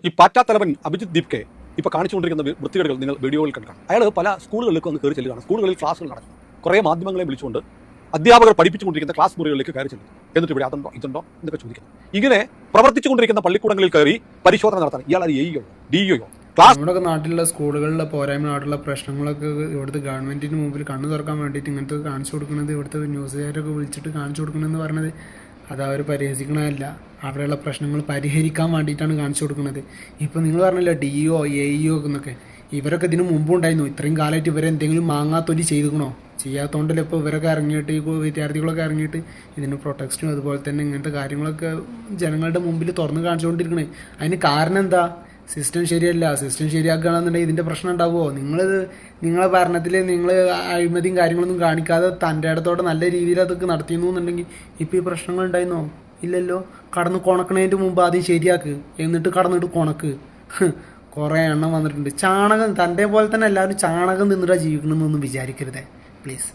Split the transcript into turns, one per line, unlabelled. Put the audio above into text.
ഈ പാറ്റാത്തലവൻ അഭിജിത്ത് ദീപ്കെ ഇപ്പോൾ കാണിച്ചുകൊണ്ടിരിക്കുന്ന വൃത്തികേടുകൾ നിങ്ങൾ വീഡിയോയിൽ കണ്ടാണ്. അയാൾ പല സ്കൂളുകളിലേക്ക് വന്ന് കയറി ചെല്ലുകയാണ്. സ്കൂളുകളിൽ ക്ലാസ്സുകൾ നടക്കും. കുറേ മാധ്യമങ്ങളെ വിളിച്ചുകൊണ്ട് അധ്യാപകർ പഠിപ്പിച്ചുകൊണ്ടിരിക്കുന്ന ക്ലാസ് മുറികളിലേക്ക് കയറി ചെല്ലും. എന്നിട്ട് ഇവിടെ അതുണ്ടോ ഇതുണ്ടോ എന്നൊക്കെ ചോദിക്കുന്നു. ഇങ്ങനെ പ്രവർത്തിച്ചുകൊണ്ടിരിക്കുന്ന പള്ളിക്കൂടങ്ങളിൽ കയറി പരിശോധന നടത്താൻ ഇയാൾ എയോ ഡിഒയോ
നമ്മുടെ നാട്ടിലുള്ള സ്കൂളുകളിലെ പോരായ്മ, നാട്ടിലുള്ള പ്രശ്നങ്ങളൊക്കെ ഇവിടുത്തെ ഗവൺമെന്റിന് മുമ്പിൽ കണ്ണു തുറക്കാൻ വേണ്ടിയിട്ട് ഇങ്ങനത്തെ കാണിച്ചു കൊടുക്കുന്നത്, ഇവിടുത്തെ ന്യൂസുകാരൊക്കെ വിളിച്ചിട്ട് കാണിച്ചു കൊടുക്കണമെന്ന് പറഞ്ഞത് അത് അവർ പരിഹസിക്കണമല്ല, അവിടെയുള്ള പ്രശ്നങ്ങൾ പരിഹരിക്കാൻ വേണ്ടിയിട്ടാണ് കാണിച്ചു കൊടുക്കുന്നത്. ഇപ്പം നിങ്ങൾ പറഞ്ഞില്ല DO AEO എന്നൊക്കെ, ഇവരൊക്കെ ഇതിനു മുമ്പ് ഉണ്ടായിരുന്നു. ഇത്രയും കാലമായിട്ട് ഇവരെന്തെങ്കിലും മാങ്ങാത്തൊലി ചെയ്തുക്കണോ? ചെയ്യാത്തതുകൊണ്ടല്ലേ ഇപ്പോൾ ഇവരൊക്കെ ഇറങ്ങിയിട്ട്, ഈ വിദ്യാർത്ഥികളൊക്കെ ഇറങ്ങിയിട്ട് ഇതിന് പ്രൊട്ടക്സ്റ്റും അതുപോലെ തന്നെ ഇങ്ങനത്തെ കാര്യങ്ങളൊക്കെ ജനങ്ങളുടെ മുമ്പിൽ തുറന്ന് കാണിച്ചുകൊണ്ടിരിക്കണേ. അതിന് കാരണം എന്താ? സിസ്റ്റം ശരിയല്ല. സിസ്റ്റം ശരിയാക്കുകയാണെന്നുണ്ടെങ്കിൽ ഇതിൻ്റെ പ്രശ്നം ഉണ്ടാവുമോ? നിങ്ങളെ ഭരണത്തിൽ നിങ്ങൾ അഴിമതിയും കാര്യങ്ങളൊന്നും കാണിക്കാതെ തൻ്റെ ഇടത്തോടെ നല്ല രീതിയിൽ അതൊക്കെ നടത്തിയിരുന്നു എന്നുണ്ടെങ്കിൽ ഇപ്പോൾ ഈ പ്രശ്നങ്ങൾ ഉണ്ടായിരുന്നോ? ഇല്ലല്ലോ. കടന്ന് കൊണക്കണതിൻ്റെ മുമ്പ് ആദ്യം ശരിയാക്ക്, എന്നിട്ട് കടന്നിട്ട് കൊണക്ക്. കുറേ എണ്ണം വന്നിട്ടുണ്ട്. ചാണകം തൻ്റെ പോലെ തന്നെ എല്ലാവരും ചാണകം തിന്നിട്ടാണ് ജീവിക്കണമെന്നൊന്നും വിചാരിക്കരുതേ പ്ലീസ്.